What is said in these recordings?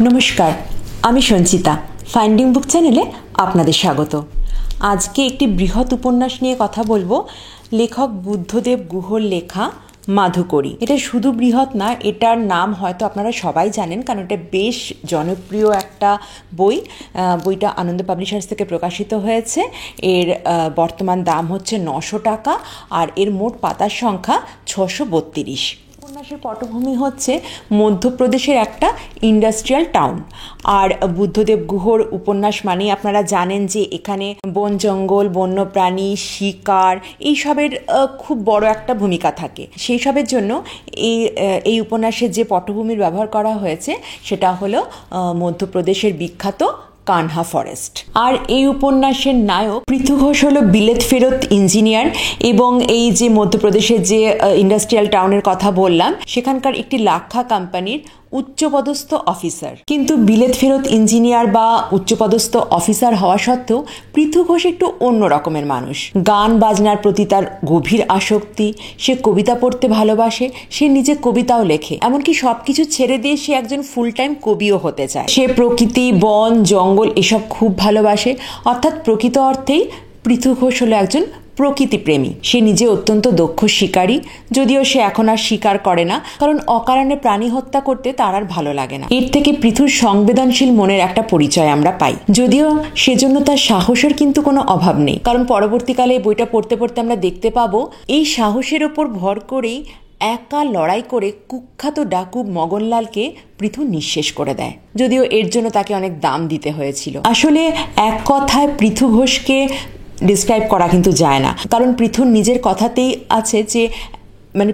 নমস্কার, আমি সঞ্চিতা। ফাইন্ডিং বুক চ্যানেলে আপনাদের স্বাগত। আজকে একটি বৃহৎ উপন্যাস নিয়ে কথা বলবো। লেখক বুদ্ধদেব গুহর লেখা মাধুকরী। এটা শুধু বৃহৎ না, এটার নাম হয়তো আপনারা সবাই জানেন, কারণ এটা বেশ জনপ্রিয় একটা বই। বইটা আনন্দ পাবলিশার্স থেকে প্রকাশিত হয়েছে। এর বর্তমান দাম হচ্ছে 900 টাকা, আর এর মোট পাতার সংখ্যা 632। উপন্যাসের পটভূমি হচ্ছে মধ্যপ্রদেশের একটা ইন্ডাস্ট্রিয়াল টাউন। আর বুদ্ধদেব গুহর উপন্যাস মানে আপনারা জানেন যে এখানে বন জঙ্গল, বন্যপ্রাণী, শিকার এইসবের খুব বড় একটা ভূমিকা থাকে। সেই সবের জন্য এই উপন্যাসের যে পটভূমির ব্যবহার করা হয়েছে সেটা হলো মধ্যপ্রদেশের বিখ্যাত কানহা ফরেস্ট। আর এই উপন্যাসের নায়ক পৃথু ঘোষ হলো বিলেত ফেরত ইঞ্জিনিয়ার, এবং এই যে মধ্যপ্রদেশের যে ইন্ডাস্ট্রিয়াল টাউনের কথা বললাম সেখানকার একটি লাক্ষা কোম্পানির উচ্চপদস্থ অফিসার। কিন্তু বিলেত ফেরত ইঞ্জিনিয়ার বা উচ্চপদস্থ অফিসার হওয়া সত্ত্বেও পৃথু ঘোষ একটু অন্য রকমের মানুষ। গান বাজনার প্রতি তার গভীর আসক্তি, সে কবিতা পড়তে ভালোবাসে, সে নিজে কবিতাও লেখে, এমনকি সবকিছু ছেড়ে দিয়ে সে একজন ফুল টাইম কবিও হতে চায়। সে প্রকৃতি, বন, জঙ্গল এসব খুব ভালোবাসে। অর্থাৎ প্রকৃত অর্থেই পৃথু ঘোষ হলো একজন প্রকৃতিপ্রেমী। সে নিজে অত্যন্ত দক্ষ শিকারী, যদিও সে এখন আর শিকার করে না, কারণ অকারণে প্রাণী হত্যা করতে তার আর ভালো লাগে না। এর থেকে পৃথুর সংবেদনশীল মনের একটা পরিচয় আমরা পাই, যদিও সেজন্য তার সাহসের কিন্তু কোনো অভাব নেই। কারণ পরবর্তীকালে বইটা পড়তে পড়তে আমরা দেখতে পাবো এই সাহসের ওপর ভর করেই একা লড়াই করে কুখ্যাত ডাকু মগনলালকে পৃথু নিঃশেষ করে দেয়, যদিও এর জন্য তাকে অনেক দাম দিতে হয়েছিল। আসলে এক কথায় পৃথু ঘোষকে ডিসক্রাইব করা কিন্তু যায় না, কারণ পৃথুর নিজের কথাতেই আছে যে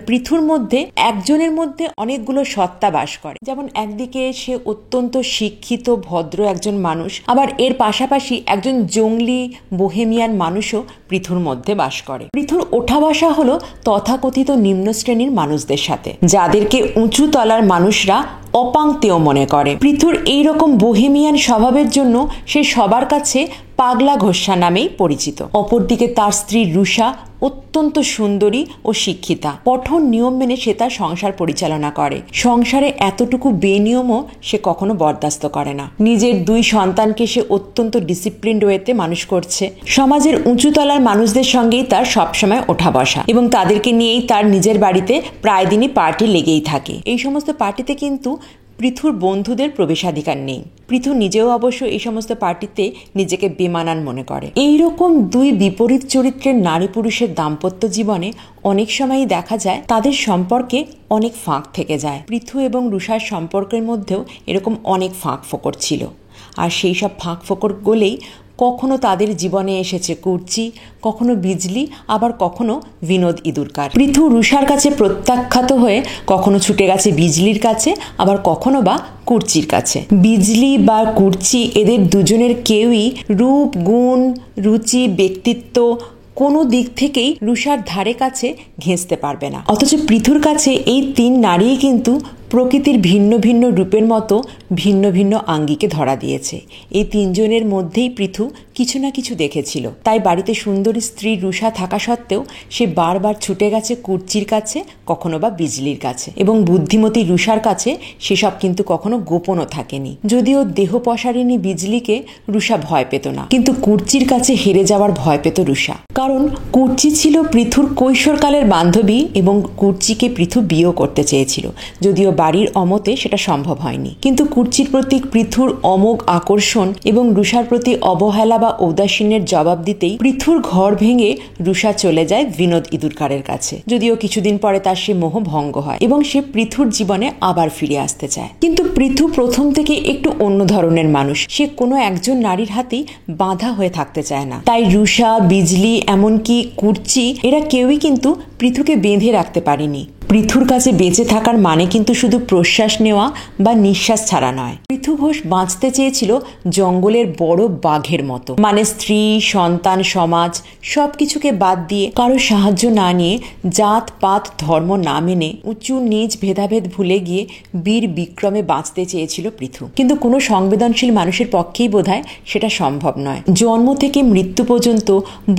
পৃথুর মধ্যে একজনের মধ্যে অনেকগুলো সত্তা বাস করে। যেমন একদিকে সে অত্যন্ত শিক্ষিত ভদ্র একজন মানুষ, আবার এর পাশাপাশি একজন জঙ্গলি বোহেমিয়ান মানুষও পৃথুর মধ্যে বাস করে। পৃথুর ওঠা বসা হলো তথাকথিত নিম্ন শ্রেণীর মানুষদের সাথে, যাদেরকে উঁচু তলার মানুষরা অপাংতেয় মনে করে। পৃথুর এইরকম বোহেমিয়ান স্বভাবের জন্য সে সবার কাছে পাগলা ঘোষা নামেই পরিচিত। অপরদিকে তার স্ত্রী রুষা অত্যন্ত সুন্দরী ও শিক্ষিতা। কঠোর নিয়ম মেনে সে তার সংসার পরিচালনা করে। সংসারে এতটুকু বেনিয়মও সে কখনো বরদাস্ত করে না। নিজের 2 সন্তানকে সে অত্যন্ত ডিসিপ্লিনড ওয়েতে মানুষ করছে। সমাজের উঁচু তলার মানুষদের সঙ্গেই তার সবসময় ওঠা বসা, এবং তাদেরকে নিয়েই তার নিজের বাড়িতে প্রায় দিনই পার্টি লেগেই থাকে। এই সমস্ত পার্টিতে কিন্তু পৃথুর বন্ধুদের প্রবেশাধিকার নেই। পৃথু নিজেও অবশ্য এই সমস্ত পার্টিতে নিজেকে বেমানান মনে করে। এইরকম 2 বিপরীত চরিত্রের নারী পুরুষের দাম্পত্য জীবনে অনেক সময়ই দেখা যায় তাদের সম্পর্কে অনেক ফাঁক থেকে যায়। পৃথু এবং রুষার সম্পর্কের মধ্যেও এরকম অনেক ফাঁক ফোকর ছিল, আর সেই সব ফাঁক ফোকর গলেই কখনো তাদের জীবনে এসেছে কুর্চি, কখনো বিজলি, আবার কখনো বিনোদ ইঁদুরকার। পৃথু রুষার কাছে প্রত্যাখ্যাত হয়ে কখনো ছুটে গেছে বিজলির কাছে, আবার কখনো বা কুর্চির কাছে। বিজলি বা কুর্চি এদের দুজনের কেউই রূপ, গুণ, রুচি, ব্যক্তিত্ব কোনো দিক থেকেই রুষার ধারে কাছে ঘেঁষতে পারবে না। অথচ পৃথুর কাছে এই 3 নারীই কিন্তু প্রকৃতির ভিন্ন ভিন্ন রূপের মতো ভিন্ন ভিন্ন আঙ্গিকে ধরা দিয়েছে। এই 3 জনের মধ্যেই পৃথু কিছু না কিছু দেখেছিল। তাই বাড়িতে সুন্দরী স্ত্রী রুষা থাকা সত্ত্বেও সে বারবার ছুটে গেছে কুর্চির কাছে, কখনো বা বিজলির কাছে, এবং বুদ্ধিমতী রুষার কাছে সেসব কিন্তু কখনো গোপনও থাকেনি। যদিও দেহ পসারিণী বিজলিকে রুষা ভয় পেত না, কিন্তু কুর্চির কাছে হেরে যাওয়ার ভয় পেত রুষা। কারণ কুর্চি ছিল পৃথুর কৈশোরকালের বান্ধবী, এবং কুর্চিকে পৃথু বিয়েও করতে চেয়েছিল, যদিও বাড়ির অমতে সেটা সম্ভব হয়নি। কিন্তু কুর্চির প্রতি পৃথুর অমোঘ আকর্ষণ এবং রুষার প্রতি অবহেলা বা ঔদাসীন্যের জবাব দিতেই পৃথুর ঘর ভেঙে রুষা চলে যায় বিনোদ ইঁদুরকারের কাছে। যদিও কিছুদিন পরে তার সে মোহ ভঙ্গ হয় এবং সে পৃথুর জীবনে আবার ফিরে আসতে চায়। কিন্তু পৃথু প্রথম থেকে একটু অন্য ধরনের মানুষ। সে কোনো একজন নারীর হাতেই বাঁধা হয়ে থাকতে চায় না। তাই রুষা, বিজলি, এমনকি কুর্চি এরা কেউই কিন্তু পৃথুকে বেঁধে রাখতে পারেনি। পৃথুর কাছে বেঁচে থাকার মানে কিন্তু শুধু প্রশ্বাস নেওয়া বা নিঃশ্বাস ছাড়া নয়। পৃথু ঘোষ বাঁচতে চেয়েছিল জঙ্গলের বড় বাঘের মতো, মানে স্ত্রী, সন্তান, সমাজ সবকিছুকে বাদ দিয়ে, কারো সাহায্য না নিয়ে, জাত পাত ধর্ম না মেনে, উঁচু নিচ ভেদাভেদ ভুলে গিয়ে বীর বিক্রমে বাঁচতে চেয়েছিল পৃথু। কিন্তু কোনো সংবেদনশীল মানুষের পক্ষেই বোধহয় সেটা সম্ভব নয়। জন্ম থেকে মৃত্যু পর্যন্ত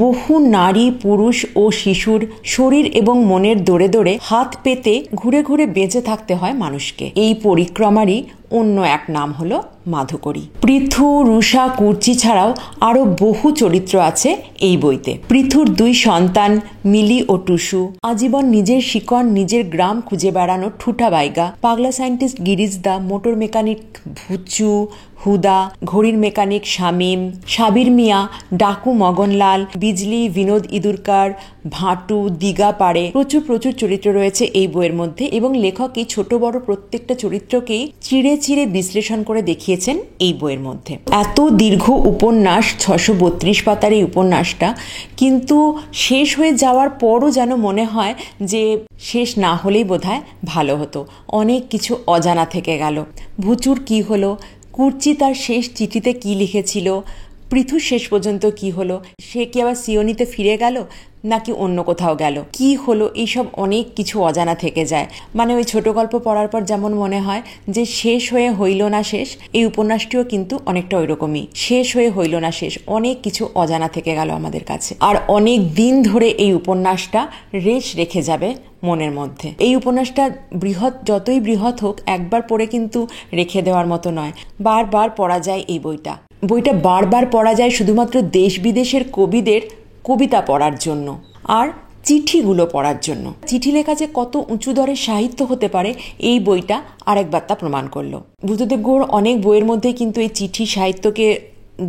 বহু নারী, পুরুষ ও শিশুর শরীর এবং মনের দোড়ে দোড়ে হাত পেতে ঘুরে ঘুরে বেঁচে থাকতে হয় মানুষকে। এই পরিক্রমারই অন্য এক নাম হলো মাধুকরী। পৃথু, রুষা, কুর্চি ছাড়াও আরো বহু চরিত্র আছে এই বইতে। পৃথুর 2 সন্তান মিলি ও টুসু, আজীবন নিজের শিকড় নিজের গ্রাম খুঁজে বেড়ানো ঠুটা বাইগা, পাগলা সায়েন্টিস্ট গিরিজ দা, মোটর মেকানিক ভুচু, হুদা, ঘড়ির মেকানিক শামীম, সাবির মিয়া, ডাকু মগনলাল, বিজলি, বিনোদ ইদুরকার, ভাটু, দিগা পাড়ে, প্রচুর চরিত্র রয়েছে এই বইয়ের মধ্যে এবং লেখক এই ছোট বড় প্রত্যেকটা চরিত্রকেই চিড়ে চিড়ে বিশ্লেষণ করে দেখিয়েছেন এই বইয়ের মধ্যে। এত দীর্ঘ উপন্যাস, 632 পাতার এই উপন্যাসটা কিন্তু শেষ হয়ে যাওয়ার পরও যেন মনে হয় যে শেষ না হলেই বোধহয় ভালো হতো। অনেক কিছু অজানা থেকে গেল। ভুচুর কি হলো, কুর্চি তার শেষ চিঠিতে কি লিখেছিল, পৃথুর শেষ পর্যন্ত কি হলো, সে কি আবার সিওনিতে ফিরে গেল নাকি অন্য কোথাও গেল, কি হলো, এইসব অনেক কিছু অজানা থেকে যায়। মানে ওই ছোট গল্প পড়ার পর যেমন মনে হয় যে শেষ হয়ে হইল না শেষ, এই উপন্যাসটিও কিন্তু অনেকটা ওইরকমই, শেষ হয়ে হইল না শেষ, অনেক কিছু অজানা থেকে গেল আমাদের কাছে। আর অনেক দিন ধরে এই উপন্যাসটা রেশ রেখে যাবে মনের মধ্যে। এই উপন্যাসটা যতই বৃহৎ হোক, একবার পড়ে কিন্তু রেখে দেওয়ার মতো নয়, বারবার পড়া যায় এই বইটা বারবার পড়া যায় শুধুমাত্র দেশ বিদেশের কবিদের কবিতা পড়ার জন্য আর চিঠিগুলো পড়ার জন্য। চিঠি লেখা যে কত উঁচু দরের সাহিত্য হতে পারে এই বইটা আরেকবার তা প্রমাণ করলো। বুদ্ধদেব গুহর অনেক বইয়ের মধ্যে কিন্তু এই চিঠি সাহিত্যকে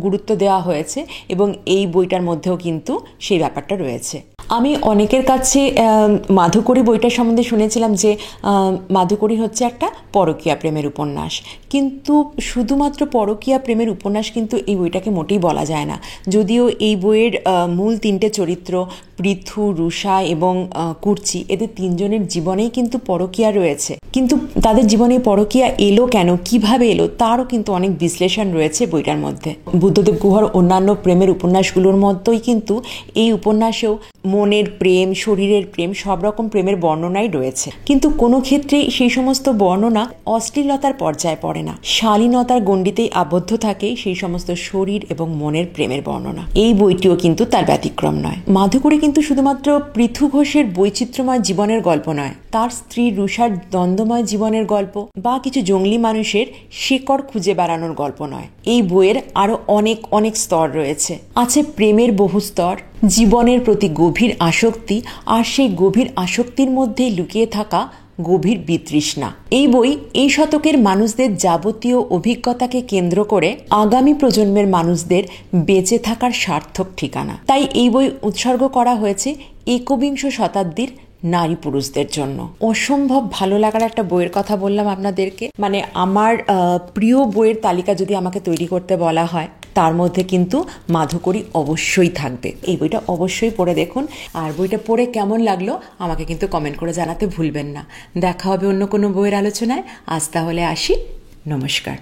গুরুত্ব দেওয়া হয়েছে এবং এই বইটার মধ্যেও কিন্তু সেই ব্যাপারটা রয়েছে। আমি অনেকের কাছে মাধুকরী বইটার সম্বন্ধে শুনেছিলাম যে মাধুকরী হচ্ছে একটা পরকীয়া প্রেমের উপন্যাস, কিন্তু শুধুমাত্র পরকীয়া প্রেমের উপন্যাস কিন্তু এই বইটাকে মোটেই বলা যায় না। যদিও এই বইয়ের মূল 3টে চরিত্র পৃথু, রুষা এবং কুর্চি, এদের 3জনের জীবনেই কিন্তু পরকীয়া রয়েছে, কিন্তু তাদের জীবনে পরকীয়া এলো কেন, কিভাবে এলো, তারও কিন্তু অনেক বিশ্লেষণ রয়েছে বইটার মধ্যে। বুদ্ধদেব গুহর অন্যান্য প্রেমের উপন্যাসগুলোর মধ্যেই কিন্তু এই উপন্যাসেও মনের প্রেম, শরীরের প্রেম, সব রকম প্রেমের বর্ণনাই রয়েছে, কিন্তু কোনো ক্ষেত্রেই সেই সমস্ত বর্ণনা অশ্লীলতার পর্যায়ে পড়ে না, শালীনতার গণ্ডিতেই আবদ্ধ থাকে সেই সমস্ত শরীর এবং মনের প্রেমের বর্ণনা। এই বইটিও কিন্তু তার ব্যতিক্রম নয়। মাধুকরী কিন্তু শুধুমাত্র পৃথু ঘোষের বৈচিত্র্যময় জীবনের গল্প নয়, তার স্ত্রী রুষার দ্বন্দ্বময় জীবনের গল্প বা কিছু জঙ্গলি মানুষের শিকড় খুঁজে বেড়ানোর গল্প নয়। এই বইয়ের আরো অনেক স্তর রয়েছে। আছে প্রেমের বহু স্তর, জীবনের প্রতি গভীর আসক্তি, আর সেই গভীর আসক্তির মধ্যেই লুকিয়ে থাকা গভীর বিতৃষ্ণা। এই বই এই শতকের মানুষদের যাবতীয় অভিজ্ঞতাকে কেন্দ্র করে আগামী প্রজন্মের মানুষদের বেঁচে থাকার সার্থক ঠিকানা। তাই এই বই উৎসর্গ করা হয়েছে 21 শতাব্দীর নারী পুরুষদের জন্য। অসম্ভব ভালো লাগার একটা বইয়ের কথা বললাম আপনাদেরকে। মানে আমার প্রিয় বইয়ের তালিকা যদি আমাকে তৈরি করতে বলা হয়, তার মধ্যে কিন্তু মাধুকরী অবশ্যই থাকবে। এই বইটা অবশ্যই পড়ে দেখুন, আর বইটা পড়ে কেমন লাগলো আমাকে কিন্তু কমেন্ট করে জানাতে ভুলবেন না। দেখা হবে অন্য কোনো বইয়ের আলোচনায়। আজ তাহলে আসি, নমস্কার।